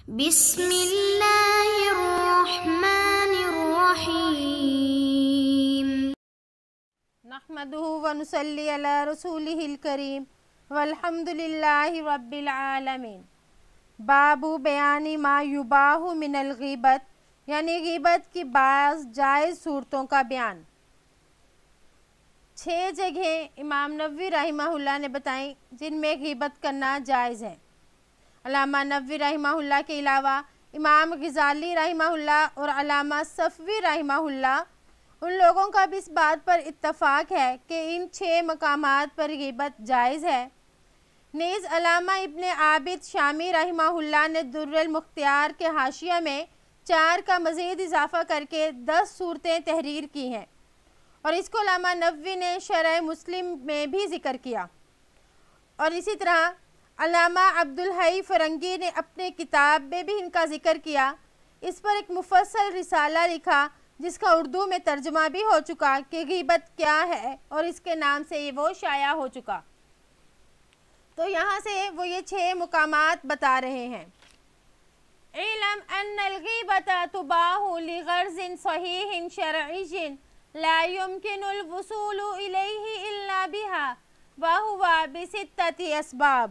بسم اللہ الرحمن الرحیم نحمدہ ونصلی علی رسولہ الکریم والحمد للہ رب العالمین۔ باب بیان ما یباح من الغیبت، یعنی غیبت کی بعض جائز صورتوں کا بیان۔ 6 جگہیں امام نووی رحمہ اللہ نے بتائیں جن میں غیبت کرنا جائز ہے۔ علامہ نووی رحمہ اللہ کے علاوہ امام غزالی رحمہ اللہ اور علامہ صفوی رحمہ اللہ، ان لوگوں کا بھی اس بات پر اتفاق ہے کہ ان 6 مقامات پر غیبت جائز ہے۔ نیز علامہ ابن عابد شامی رحمہ اللہ نے در المختار کے حاشیہ میں 4 کا مزید اضافہ کر کے 10 صورتیں تحریر کی ہیں، اور اس کو علامہ نووی نے شرح مسلم میں بھی ذکر کیا، اور اسی طرح علامہ عبدالحی فرنگی نے اپنے کتاب میں بھی ان کا ذکر کیا۔ اس پر ایک مفصل رسالہ لکھا جس کا اردو میں ترجمہ بھی ہو چکا کہ غیبت کیا ہے، اور اس کے نام سے وہ شائع ہو چکا۔ تو یہاں سے وہ یہ 6 مقامات بتا رہے ہیں۔ اعلم ان الغیبت تباح لغرض صحیح شرعی لا يمكن الوصول الیہ الا بها وهو بستة اسباب۔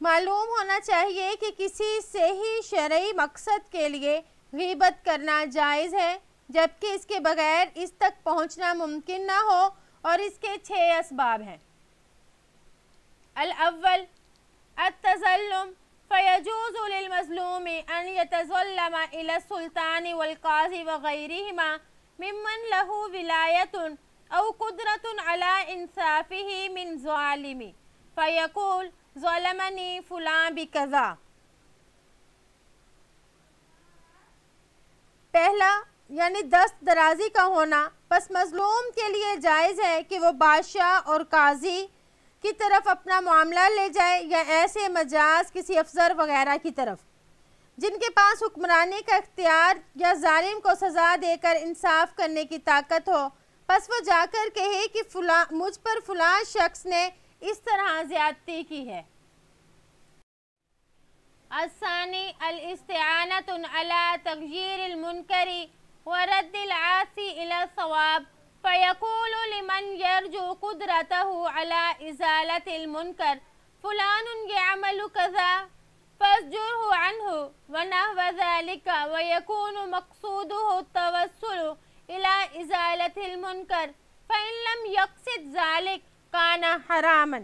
معلوم ہونا چاہیے کہ کسی صحیح شرعی مقصد کے لیے غیبت کرنا جائز ہے، جبکہ اس کے بغیر اس تک پہنچنا ممکن نہ ہو، اور اس کے 6 اسباب ہیں۔ الاول التظلم، فيجوز للمظلوم ان يتظلم الى السلطان والقاضي وغيرهما ممن له ولایة او قدرة على انصافه من ظالم فيقول ظلمني فلان بكذا۔ پہلا یعنی دست درازی کا ہونا، پس مظلوم کے لیے جائز ہے کہ وہ بادشاہ اور قاضی کی طرف اپنا معاملہ لے جائے، یا ایسے مجاز کسی افسر وغیرہ کی طرف جن کے پاس حکمرانی کا اختیار یا ظالم کو سزا دے کر انصاف کرنے کی طاقت ہو، پس وہ جا کر کہے کہ مجھ پر فلاں شخص نے اس طرح زیادتی کی ہے۔ الثانی الاستعانة على تغییر المنکر ورد العاصی الى الصواب، فيقول لمن يرجو قدرته على ازالة المنکر فلان يعمل كذا فاسجره عنه ونحو ذلك، ويكون مقصوده التوسل الى ازالة المنکر، فإن لم يقصد ذلك كان حراما۔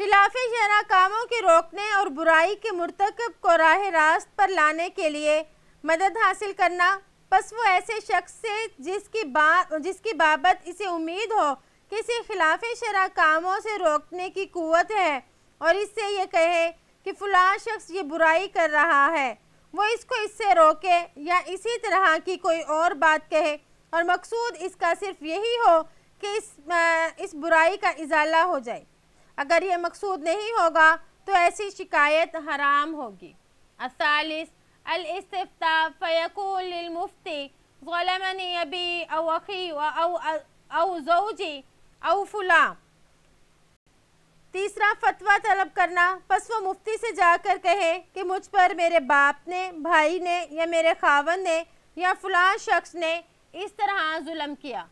خلاف شرع کاموں کے روکنے اور برائی کے مرتکب کو راہ راست پر لانے کے لیے مدد حاصل کرنا، پس وہ ایسے شخص سے جس کی بابت اسے امید ہو کہ اسے خلاف شرع کاموں سے روکنے کی قوت ہے، اور اس سے یہ کہے کہ فلاں شخص یہ برائی کر رہا ہے، وہ اس کو اس سے روکے، یا اسی طرح کی کوئی اور بات کہے، اور مقصود اس کا صرف یہی ہو کہ اس برائی کا ازالہ ہو جائے۔ اگر یہ مقصود نہیں ہوگا تو ایسی شکایت حرام ہوگی۔ الثالث الاستفتاء، فیقول للمفتی ظلمنی ابی او اخی او زوجی او فلاں۔ تیسرا فتویٰ طلب کرنا، پس وہ مفتی سے جا کر کہے کہ مجھ پر میرے باپ نے، بھائی نے، یا میرے خاوند نے، یا فلاں شخص نے اس طرح ظلم کیا۔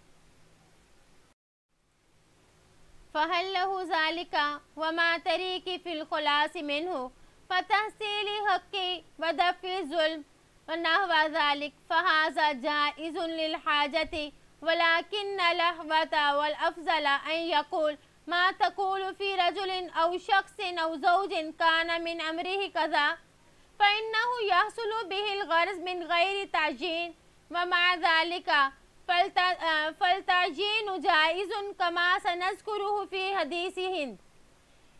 فَهَلْ لَهُ ذَلِكَ وَمَا تَرِيكِ فِي الْخُلَاصِ مِنْهُ فَتَحْصِيلِ حَقِّ وَدَفْعِ الظُّلْمِ وَنَحْوَ ذَلِكَ فَهَذَا جَائِزٌ لِلْحَاجَةِ، وَلَكِنَّ الْأَحْوَطَ وَالْأَفْضَلَ أَنْ يَقُولَ مَا تَقُولُ فِي رَجُلٍ أَوْ شَخْصٍ أَوْ زَوْجٍ كَانَ مِنْ أَمْرِهِ كَذَا، فَإِنَّهُ يَحْصُلُ بِهِ الْغَرْضُ مِنْ غَيْرِ تَعْجِيلٍ، وَمَعَ ذَلِكَ فالتعجین جائز کما سنذکرہ فی حدیث ہند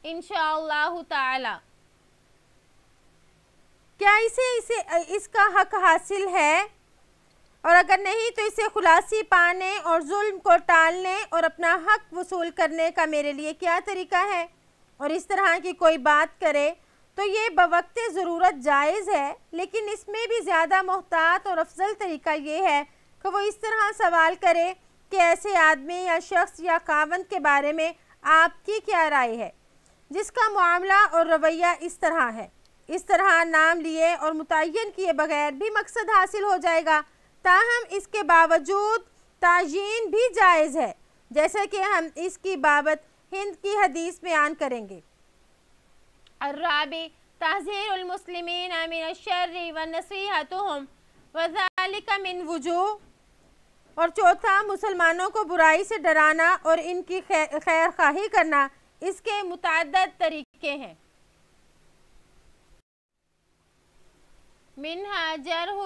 انشاءاللہ تعالی۔ کیا اسے اس کا حق حاصل ہے، اور اگر نہیں تو اسے خلاصی پانے اور ظلم کو ٹالنے اور اپنا حق وصول کرنے کا میرے لیے کیا طریقہ ہے؟ اور اس طرح کی کوئی بات کرے تو یہ بوقت ضرورت جائز ہے، لیکن اس میں بھی زیادہ محتاط اور افضل طریقہ یہ ہے کہ وہ اس طرح سوال کرے کہ ایسے آدمی یا شخص یا خاوند کے بارے میں آپ کی کیا رائے ہے جس کا معاملہ اور رویہ اس طرح ہے۔ اس طرح نام لیے اور متعین کیے بغیر بھی مقصد حاصل ہو جائے گا، تاہم اس کے باوجود تعیین بھی جائز ہے، جیسا کہ ہم اس کی بابت ہند کی حدیث بیان کریں گے۔ الرابع تحذير المسلمين من الشر ونصيحتهم وذلك من وجوہ، اور چوتھا مسلمانوں کو برائی سے ڈرانا اور ان کی خیر خواہی کرنا، اس کے متعدد طریقے ہیں۔ منها جرح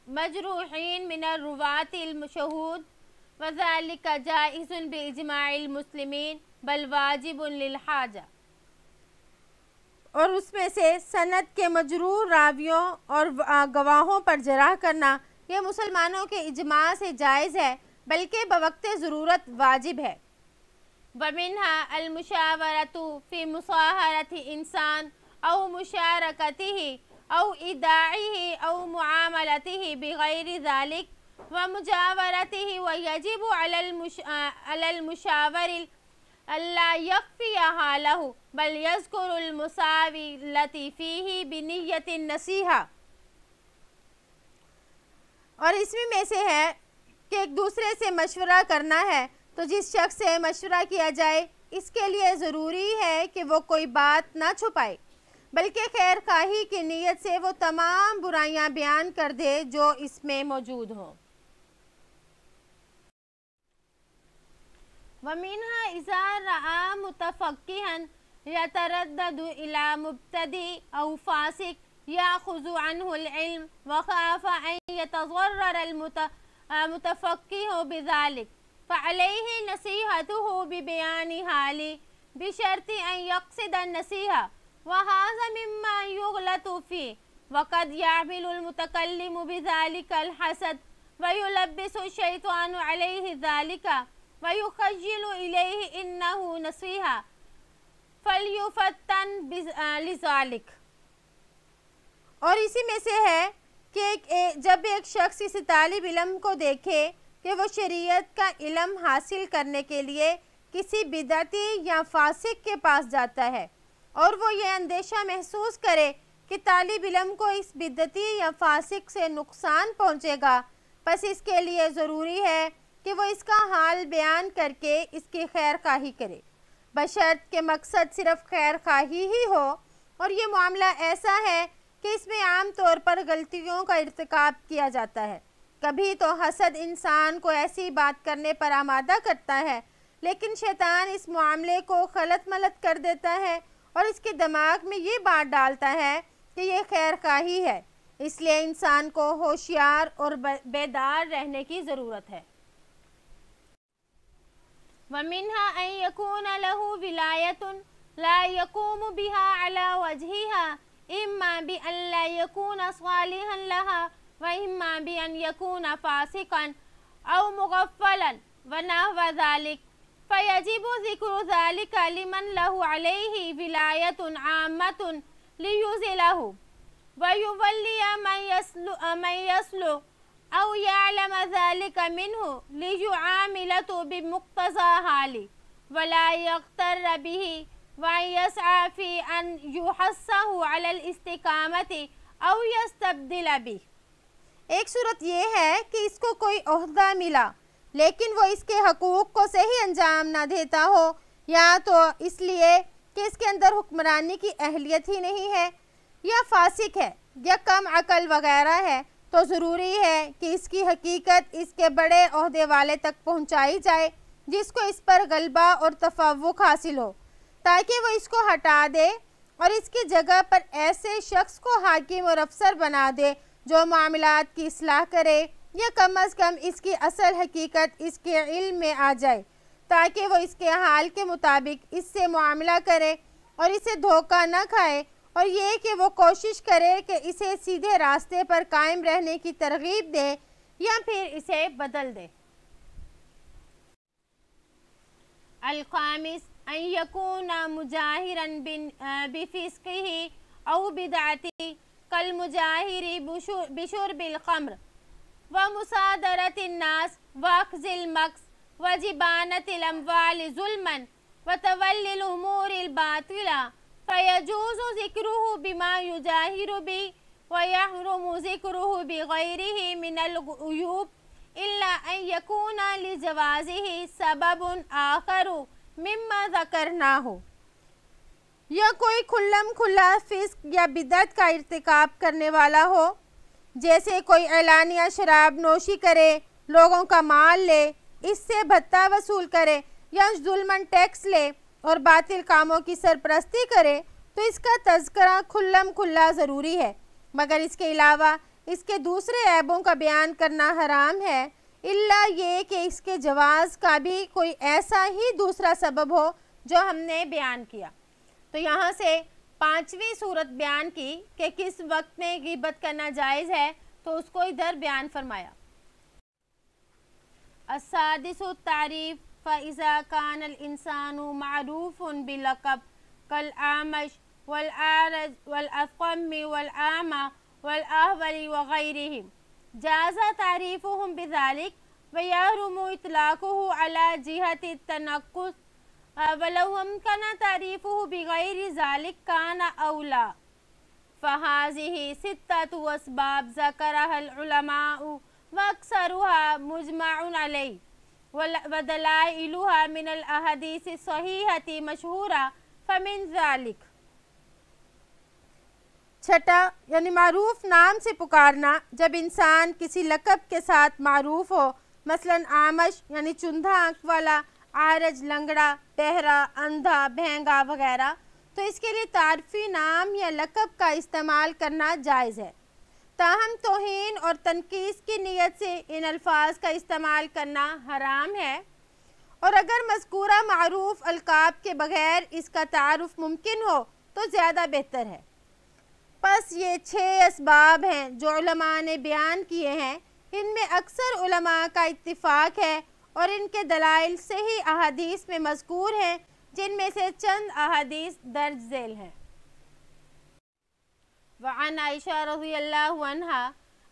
المجروحين من الرواة المشهود وذلك جائز بإجماع المسلمين بل واجب للحاجة، اور اس میں سے سند کے مجروح راویوں اور گواہوں پر جرح کرنا یہ مسلمانوں کے اجماع سے جائز ہے بلکہ بوقت ضرورت واجب ہے۔ ومنها المشاورة في مصاهرة إنسان أو مشاركته أو إيداعه أو معاملته بغير ذلك ومجاورته، ويجب على المشاور ألا يخفي حاله بل يذكر المساوي التي فيه بنية النصيحة، اور اس میں سے ہے کہ ایک دوسرے سے مشورہ کرنا ہے تو جس شخص سے مشورہ کیا جائے اس کے لیے ضروری ہے کہ وہ کوئی بات نہ چھپائے بلکہ خیر خواہی کی نیت سے وہ تمام برائیاں بیان کر دے جو اس میں موجود ہوں۔ ومنها إذا رأى متفقها يتردد إلى مبتدئ أو فاسق يأخذ عنه العلم وخاف أن يتضرر المتفقه بذلك فعليه نصيحته ببيان حاله بشرط أن يقصد النصيحة، وهذا مما يغلط فيه، وقد يعمل المتكلم بذلك الحسد ويلبس الشيطان عليه ذلك ويخجل إليه إنه نصيحة فليفتن لذلك۔ اور اسی میں سے ہے کہ جب ایک شخص اس طالب علم کو دیکھے کہ وہ شریعت کا علم حاصل کرنے کے لیے کسی بدعتی یا فاسق کے پاس جاتا ہے اور وہ یہ اندیشہ محسوس کرے کہ طالب علم کو اس بدعتی یا فاسق سے نقصان پہنچے گا، پس اس کے لیے ضروری ہے کہ وہ اس کا حال بیان کر کے اس کی خیر خواہی کرے، بشرط کہ مقصد صرف خیر خواہی ہی ہو، اور یہ معاملہ ایسا ہے کہ اس میں عام طور پر غلطیوں کا ارتکاب کیا جاتا ہے۔ کبھی تو حسد انسان کو ایسی بات کرنے پر آمادہ کرتا ہے، لیکن شیطان اس معاملے کو غلط ملت کر دیتا ہے اور اس کے دماغ میں یہ بات ڈالتا ہے کہ یہ خیر خواہی ہے، اس لیے انسان کو ہوشیار اور بیدار رہنے کی ضرورت ہے۔ ومنها أن يكون له ولاية لا يقوم بها على وجهها، إما بأن لا يكون صالحا لها وإما بأن يكون فاسقا أو مغفلا ونحو ذلك، فيجب ذكر ذلك لمن له عليه ولاية عامة ليزله ويولي من يسلو أو يعلم ذلك منه ليعاملته بمقتضى حاله ولا يغتر به ويسعى في أن يحثه على الاستقامة أو يستبدل به۔ ایک صورت یہ ہے کہ اس کو کوئی عہدہ ملا لیکن وہ اس کے حقوق کو صحیح انجام نہ دیتا ہو، یا تو اس لیے کہ اس کے اندر حکمرانی کی اہلیت ہی نہیں ہے، یا فاسق ہے یا کم عقل وغیرہ ہے، تو ضروری ہے کہ اس کی حقیقت اس کے بڑے عہدے والے تک پہنچائی جائے جس کو اس پر غلبہ اور تفوق حاصل ہو، تاکہ وہ اس کو ہٹا دے اور اس کی جگہ پر ایسے شخص کو حاکم اور افسر بنا دے جو معاملات کی اصلاح کرے، یا کم از کم اس کی اصل حقیقت اس کے علم میں آ جائے تاکہ وہ اس کے حال کے مطابق اس سے معاملہ کرے اور اسے دھوکہ نہ کھائے، اور یہ کہ وہ کوشش کرے کہ اسے سیدھے راستے پر قائم رہنے کی ترغیب دے یا پھر اسے بدل دے۔ الخامس أن يكون مجاهرا بفسقه أو بدعته كالمجاهر بشرب الخمر ومصادرة الناس وأخذ المكس وجبانة الأموال ظلما وتولي الأمور الباطلة، فيجوز ذكره بما يجاهر به ويحرم ذكره بغيره من العيوب إلا أن يكون لجوازه سبب آخر مما ذكرناه. یا کوئی کھلم کھلا فسق یا بدعت کا ارتکاب کرنے والا ہو، جیسے کوئی اعلانیہ شراب نوشی کرے، لوگوں کا مال لے، اس سے بھتہ وصول کرے یا ظلماً ٹیکس لے اور باطل کاموں کی سرپرستی کرے، تو اس کا تذکرہ کھلم کھلا ضروری ہے، مگر اس کے علاوہ اس کے دوسرے عیبوں کا بیان کرنا حرام ہے، الا یہ کہ اس کے جواز کا بھی کوئی ایسا ہی دوسرا سبب ہو جو ہم نے بیان کیا. تو یہاں سے 5ویں صورت بیان کی کہ کس وقت میں غیبت کرنا جائز ہے، تو اس کو ادھر بیان فرمایا. السادس التعریف فإذا كان الإنسان معروف بلقب كالأعمش والأعرج والأصم والأعمى والأهبل وغيرهم جاز تعريفهم بذلك ويحرم إطلاقه على جهة التنقص ولو أمكن تعريفه بغير ذلك كان أولى. فهذه 6 أسباب ذكرها العلماء وأكثرها مجمع عليه ودلائلها من الأحاديث الصحيحة مشهورة فمن ذلك. چھٹا یعنی معروف نام سے پکارنا جب انسان کسی لقب کے ساتھ معروف ہو، مثلا آمش یعنی چندھا آنکھ والا، عارج لنگڑا، بہرا، اندھا، بھینگا وغیرہ، تو اس کے لیے تعارفی نام یا لقب کا استعمال کرنا جائز ہے. تاہم توہین اور تنقیص کی نیت سے ان الفاظ کا استعمال کرنا حرام ہے، اور اگر مذکورہ معروف القاب کے بغیر اس کا تعارف ممکن ہو تو زیادہ بہتر ہے. پس یہ 6 اسباب ہیں جو علماء نے بیان کیے ہیں، ان میں اکثر علماء کا اتفاق ہے اور ان کے دلائل صحیح احادیث میں مذکور ہیں، جن میں سے چند احادیث درج ذیل ہیں. وعن عائشہ رضی اللہ عنہا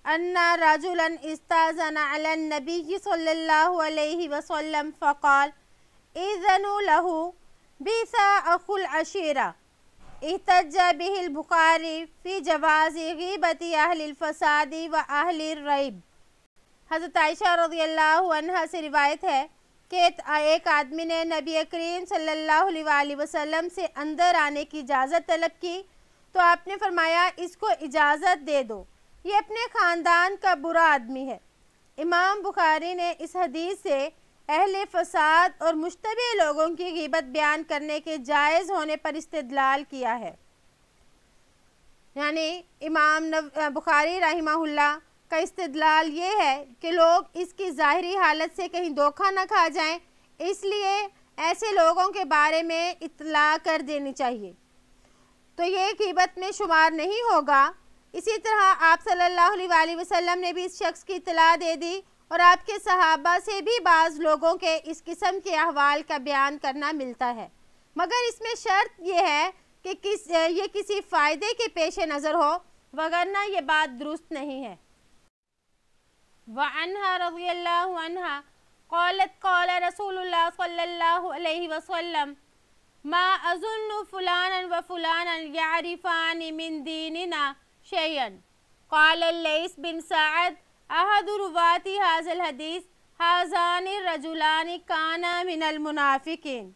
ان رجلا استاذن علی النبی صلی اللہ علیہ وسلم فقال اذنوا له بیس اخو العشیرہ. احتج به البخاری فی جواز غیبت اہل الفساد و اہل الریب. حضرت عائشہ رضی اللہ عنہ سے روایت ہے کہ ایک آدمی نے نبی کریم صلی اللہ علیہ وآلہ وسلم سے اندر آنے کی اجازت طلب کی، تو آپ نے فرمایا اس کو اجازت دے دو، یہ اپنے خاندان کا برا آدمی ہے. امام بخاری نے اس حدیث سے اہل فساد اور مشتبہ لوگوں کی غیبت بیان کرنے کے جائز ہونے پر استدلال کیا ہے. یعنی امام بخاری رحمہ اللہ کا استدلال یہ ہے کہ لوگ اس کی ظاہری حالت سے کہیں دھوکہ نہ کھا جائیں، اس لیے ایسے لوگوں کے بارے میں اطلاع کر دینی چاہیے، تو یہ غیبت میں شمار نہیں ہوگا. اسی طرح آپ صلی اللہ علیہ وآلہ وسلم نے بھی اس شخص کی اطلاع دے دی، اور آپ کے صحابہ سے بھی بعض لوگوں کے اس قسم کے احوال کا بیان کرنا ملتا ہے، مگر اس میں شرط یہ ہے کہ یہ کسی فائدے کے پیش نظر ہو، وگرنہ یہ بات درست نہیں ہے. وعنہا رضی اللہ عنہا قالت قال رسول اللہ صلی اللہ علیہ وسلم ما اظن فلانا و فلانا یعرفان من دیننا شیئا. قال اللیث بن سعد احد روات هذا الحدیث هذان الرجلان کانا من المنافقین.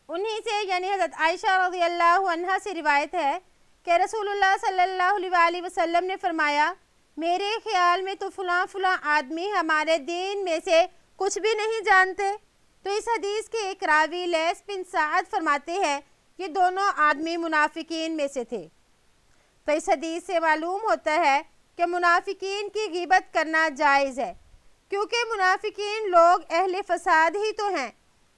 انہی سے یعنی حضرت عائشہ رضی اللہ عنہ سے روایت ہے کہ رسول اللہ صلی اللہ علیہ وآلہ وسلم نے فرمایا میرے خیال میں تو فلاں فلاں آدمی ہمارے دین میں سے کچھ بھی نہیں جانتے. تو اس حدیث کے ایک راوی لیث بن سعد فرماتے ہیں یہ دونوں آدمی منافقین میں سے تھے. تو اس حدیث سے معلوم ہوتا ہے کہ منافقین کی غیبت کرنا جائز ہے، کیونکہ منافقین لوگ اہل فساد ہی تو ہیں،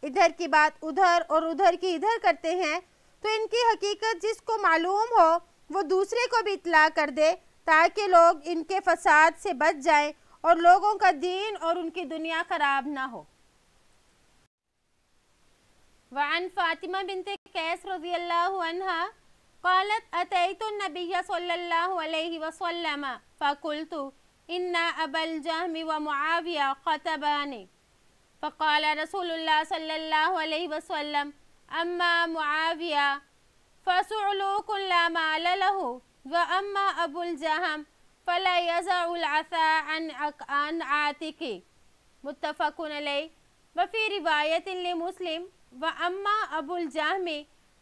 ادھر کی بات ادھر اور ادھر کی ادھر کرتے ہیں. تو ان کی حقیقت جس کو معلوم ہو وہ دوسرے کو بھی اطلاع کر دے تاکہ لوگ ان کے فساد سے بچ جائیں اور لوگوں کا دین اور ان کی دنیا خراب نہ ہو. وعن فاطمہ بنت قیس رضی اللہ عنہا قالت اتیت النبی صلی اللہ علیہ وسلم فقلت ان ابا الجہم ومعاویہ خطبانی فقال رسول اللہ صلی اللہ علیہ وسلم اما معاویہ فَسُعْلُوكٌ لَا مَالَ لَهُ وَأَمَّا أَبُو الْجَهَمْ فَلَا يَزَعُ الْعَصَا عَنْ عَاتِقِهِ متفق علیہ. وفی روایت لمسلم وَأَمَّا أَبُو الْجَهْمِ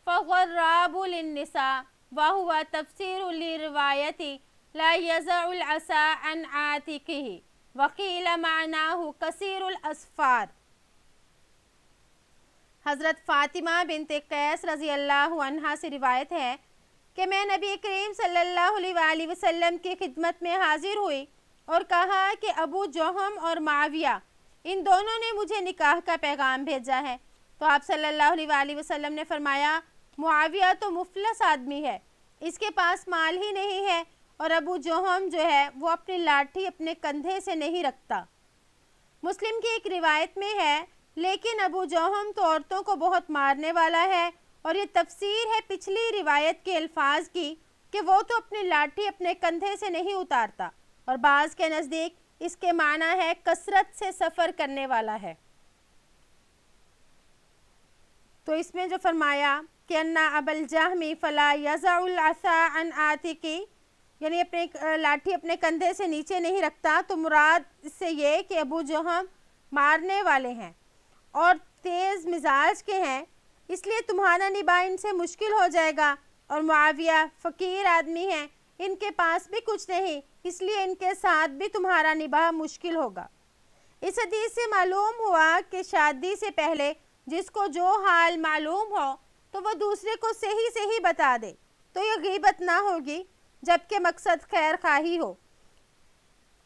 فَغَرَّابُ لِلنِّسَاءِ وَهُوَ تفسیر لروایت لا يَزَعُ الْعَصَا عَنْ عَاتِقِهِ وقیل معناه کثیر الاسفار. حضرت فاطمہ بنت قیس رضی اللہ عنہا سے روایت ہے کہ میں نبی کریم صلی اللہ علیہ وآلہ وسلم کی خدمت میں حاضر ہوئی اور کہا کہ ابو جہم اور معاویہ ان دونوں نے مجھے نکاح کا پیغام بھیجا ہے. تو آپ صلی اللہ علیہ وآلہ وسلم نے فرمایا معاویہ تو مفلس آدمی ہے, اس کے پاس مال ہی نہیں ہے, اور ابو جہم جو ہے وہ اپنی لاٹھی اپنے کندھے سے نہیں رکھتا. مسلم کی ایک روایت میں ہے لیکن ابو جہم تو عورتوں کو بہت مارنے والا ہے, اور یہ تفسیر ہے پچھلی روایت کے الفاظ کی کہ وہ تو اپنی لاٹھی اپنے کندھے سے نہیں اتارتا, اور بعض کے نزدیک اس کے معنی ہے کثرت سے سفر کرنے والا ہے. تو اس میں جو فرمایا کہ انا ابا الجہم فلا یضع العصا عن عاتقی, یعنی اپنے لاٹھی اپنے کندھے سے نیچے نہیں رکھتا, تو مراد اس سے یہ کہ ابو جہم مارنے والے ہیں اور تیز مزاج کے ہیں, اس لیے تمہارا نباہ ان سے مشکل ہو جائے گا. اور معاویہ فقیر آدمی ہیں, ان کے پاس بھی کچھ نہیں, اس لیے ان کے ساتھ بھی تمہارا نباہ مشکل ہوگا. اس حدیث سے معلوم ہوا کہ شادی سے پہلے جس کو جو حال معلوم ہو تو وہ دوسرے کو صحیح صحیح بتا دے, تو یہ غیبت نہ ہوگی جبکہ مقصد خیر خواہی ہو,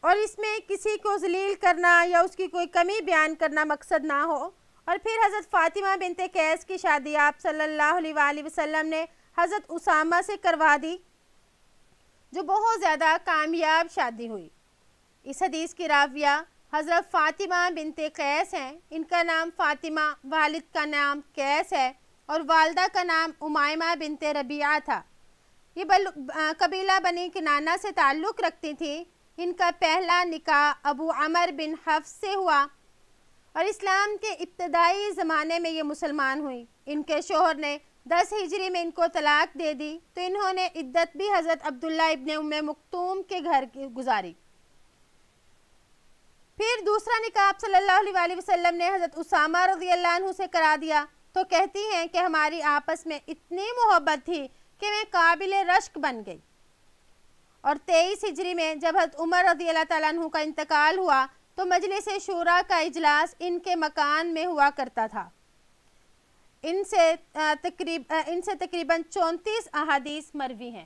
اور اس میں کسی کو ذلیل کرنا یا اس کی کوئی کمی بیان کرنا مقصد نہ ہو. اور پھر حضرت فاطمہ بنت قیس کی شادی آپ صلی اللہ علیہ وآلہ وسلم نے حضرت اسامہ سے کروا دی, جو بہت زیادہ کامیاب شادی ہوئی. اس حدیث کی راویہ حضرت فاطمہ بنت قیس ہیں, ان کا نام فاطمہ, والد کا نام قیس ہے, اور والدہ کا نام امائمہ بنت ربیعہ تھا. یہ قبیلہ بنی کنانہ سے تعلق رکھتی تھی. ان کا پہلا نکاح ابو عمر بن حفص سے ہوا, اور اسلام کے ابتدائی زمانے میں یہ مسلمان ہوئی. ان کے شوہر نے 10 ہجری میں ان کو طلاق دے دی, تو انہوں نے عدت بھی حضرت عبداللہ ابن ام مکتوم کے گھر گزاری. پھر دوسرا نکاح آپ صلی اللہ علیہ وآلہ وسلم نے حضرت اسامہ رضی اللہ عنہ سے کرا دیا. تو کہتی ہیں کہ ہماری آپس میں اتنی محبت تھی کہ میں قابل رشک بن گئی. اور 23 ہجری میں جب حضرت عمر رضی اللہ تعالیٰ عنہ کا انتقال ہوا تو مجلس شورا کا اجلاس ان کے مکان میں ہوا کرتا تھا. ان سے تقریباً 34 احادیث مروی ہیں.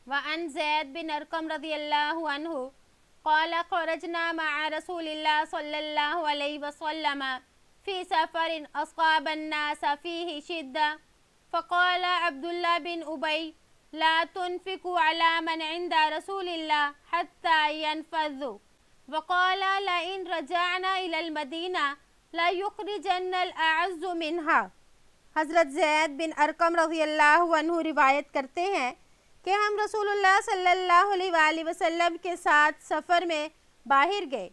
وعن زید بن ارقم رضی اللہ عنہ قال خرجنا مع رسول اللہ صلی اللہ علیہ وسلم فی سفر اصاب الناس فیہ شدہ فقال عبداللہ بن ابی لا تنفقوا على من عند رسول اللہ حتى ينفذوا وقال لئن رجعنا الى المدینہ لا يخرجن الاعز منها. حضرت زید بن ارقم رضی اللہ عنہ روایت کرتے ہیں کہ ہم رسول اللہ صلی اللہ علیہ وآلہ وسلم کے ساتھ سفر میں باہر گئے.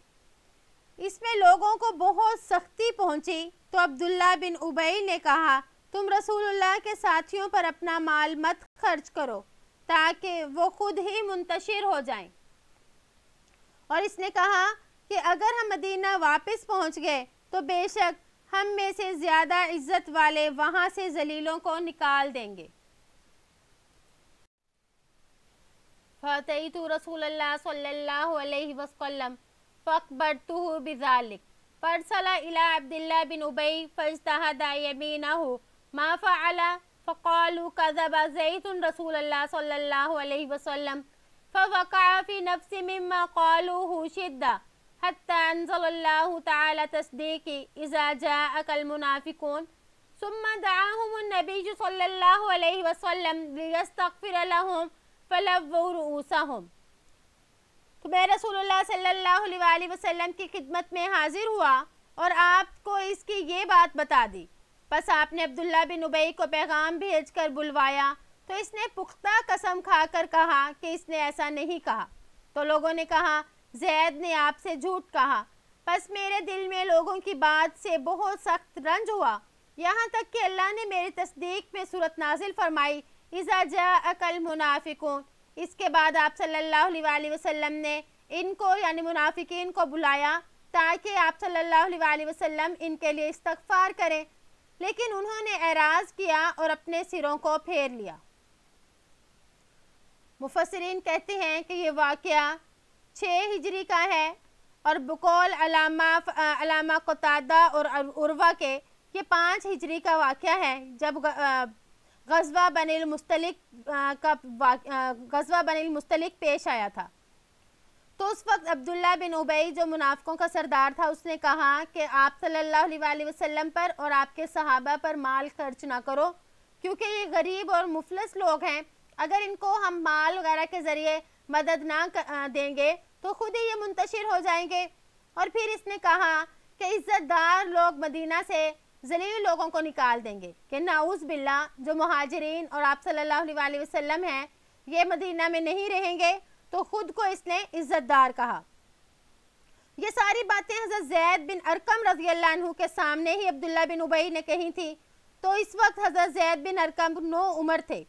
اس میں لوگوں کو بہت سختی پہنچی, تو عبداللہ بن ابی نے کہا تم رسول اللہ کے ساتھیوں پر اپنا مال مت خرچ کرو تاکہ وہ خود ہی منتشر ہو جائیں. اور اس نے کہا کہ اگر ہم مدینہ واپس پہنچ گئے تو بے شک ہم میں سے زیادہ عزت والے وہاں سے ذلیلوں کو نکال دیں گے. فَأَتَيْتُ رَسُولَ اللَّهِ صَلَّى اللَّهُ عَلَيْهِ وَسَلَّمَ فَأَخْبَرْتُهُ بِذَلِكَ فَأَرْسَلَ إِلَى عَبْدِ اللَّهِ بِنْ أُبَيَّ فَاجْتَهَدَ يَمِينَهُ مَا فَعَلَ فَقَالُوا كَذَبَ زَيْدٌ رَسُولَ اللَّهِ صَلَّى اللَّهُ عَلَيْهِ وَسَلَّمَ فَوَقَعَ فِي نَفْسِ مِمَّا قَالُوهُ شِدَّةٌ حَتَّى أَنزَلَ اللَّهُ تَعَالَى تَصْدِيقِ إِذَا جَاءَكَ الْمُنَافِقُونَ ثُمَّ دَعَاهُمُ النَّبِيُّ صَلَّى اللَّهُ عَلَيْهِ وَسَلَّمَ لِيَسْتَغْفِرَ لَهُمْ فَلَوُّوا رُؤُوسَهُمْ. تو میں رسول اللہ صلی اللہ علیہ وآلہ وسلم کی خدمت میں حاضر ہوا اور آپ کو اس کی یہ بات بتا دی. پس آپ نے عبداللہ بن ابی کو پیغام بھیج کر بلوایا تو اس نے پختہ قسم کھا کر کہا کہ اس نے ایسا نہیں کہا. تو لوگوں نے کہا زید نے آپ سے جھوٹ کہا. پس میرے دل میں لوگوں کی بات سے بہت سخت رنج ہوا یہاں تک کہ اللہ نے میری تصدیق میں صورت نازل فرمائی اذا جاءک المنافقون. اس کے بعد آپ صلی اللہ علیہ وسلم نے ان کو یعنی منافقین کو بلایا تاکہ آپ صلی اللہ علیہ وسلم ان کے لیے استغفار کریں، لیکن انہوں نے اعراض کیا اور اپنے سروں کو پھیر لیا. مفسرین کہتے ہیں کہ یہ واقعہ 6 ہجری کا ہے اور بقول علامہ قتادہ اور عروہ کے یہ 5 ہجری کا واقعہ ہے جب غزوہ بنی المستلق پیش آیا تھا. تو اس وقت عبداللہ بن ابی جو منافقوں کا سردار تھا اس نے کہا کہ آپ صلی اللہ علیہ وسلم پر اور آپ کے صحابہ پر مال خرچ نہ کرو، کیونکہ یہ غریب اور مفلس لوگ ہیں، اگر ان کو ہم مال وغیرہ کے ذریعے مدد نہ دیں گے تو خود ہی یہ منتشر ہو جائیں گے. اور پھر اس نے کہا کہ عزت دار لوگ مدینہ سے ذلیل لوگوں کو نکال دیں گے کہ نعوذ باللہ جو مہاجرین اور آپ صلی اللہ علیہ وسلم ہیں یہ مدینہ میں نہیں رہیں گے، تو خود کو اس نے عزت دار کہا. یہ ساری باتیں حضرت زید بن ارقم رضی اللہ عنہ کے سامنے ہی عبداللہ بن ابی نے کہی تھی. تو اس وقت حضرت زید بن ارقم 9 عمر تھے.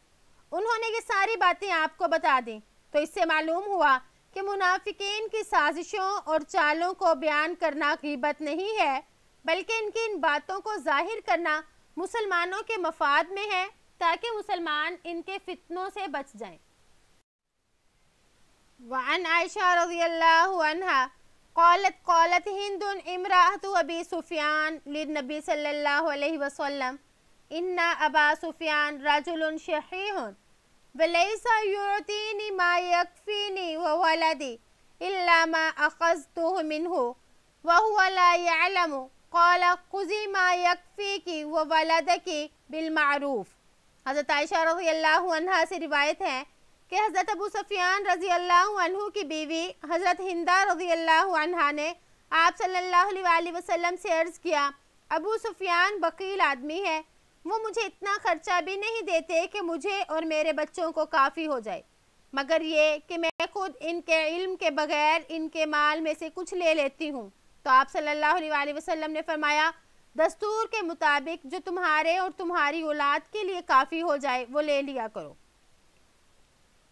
انہوں نے یہ ساری باتیں آپ کو بتا دیں. تو اس سے معلوم ہوا کہ منافقین کی سازشوں اور چالوں کو بیان کرنا غیبت نہیں ہے، بلکہ ان کی ان باتوں کو ظاہر کرنا مسلمانوں کے مفاد میں ہے تاکہ مسلمان ان کے فتنوں سے بچ جائیں. وعن عائشہ رضی اللہ عنہا قالت ہند امرأۃ ابی سفیان للنبی صلی اللہ علیہ وسلم ان ابا سفیان رجل شحیح ولیس یعطینی ما یکفینی وولدی الا ما اخذته منه وهو لا يعلم قال خذی ما یکفیکی وولدکی بالمعروف. حضرت عائشہ رضی اللہ عنہا سے روایت ہے کہ حضرت ابو سفیان رضی اللہ عنہ کی بیوی حضرت ہندہ رضی اللہ عنہا نے آپ صلی اللہ علیہ وسلم سے عرض کیا ابو سفیان بخیل آدمی ہے، وہ مجھے اتنا خرچہ بھی نہیں دیتے کہ مجھے اور میرے بچوں کو کافی ہو جائے، مگر یہ کہ میں خود ان کے علم کے بغیر ان کے مال میں سے کچھ لے لیتی ہوں. تو آپ صلی اللہ علیہ وسلم نے فرمایا دستور کے مطابق جو تمہارے اور تمہاری اولاد کے لیے کافی ہو جائے وہ لے لیا کرو.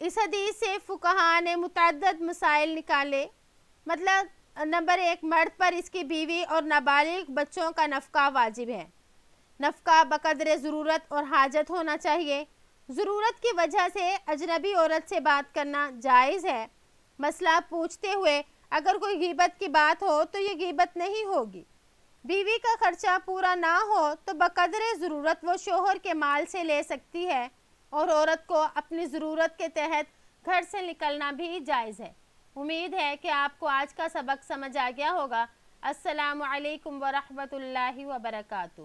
اس حدیث سے فقہاء نے متعدد مسائل نکالے. مطلب نمبر 1 مرد پر اس کی بیوی اور نابالغ بچوں کا نفقہ واجب ہے. نفقہ بقدر ضرورت اور حاجت ہونا چاہیے. ضرورت کی وجہ سے اجنبی عورت سے بات کرنا جائز ہے. مسئلہ پوچھتے ہوئے اگر کوئی غیبت کی بات ہو تو یہ غیبت نہیں ہوگی. بیوی کا خرچہ پورا نہ ہو تو بقدر ضرورت وہ شوہر کے مال سے لے سکتی ہے، اور عورت کو اپنی ضرورت کے تحت گھر سے نکلنا بھی جائز ہے. امید ہے کہ آپ کو آج کا سبق سمجھ آ گیا ہوگا. السلام علیکم ورحمۃ اللہ وبرکاتہ.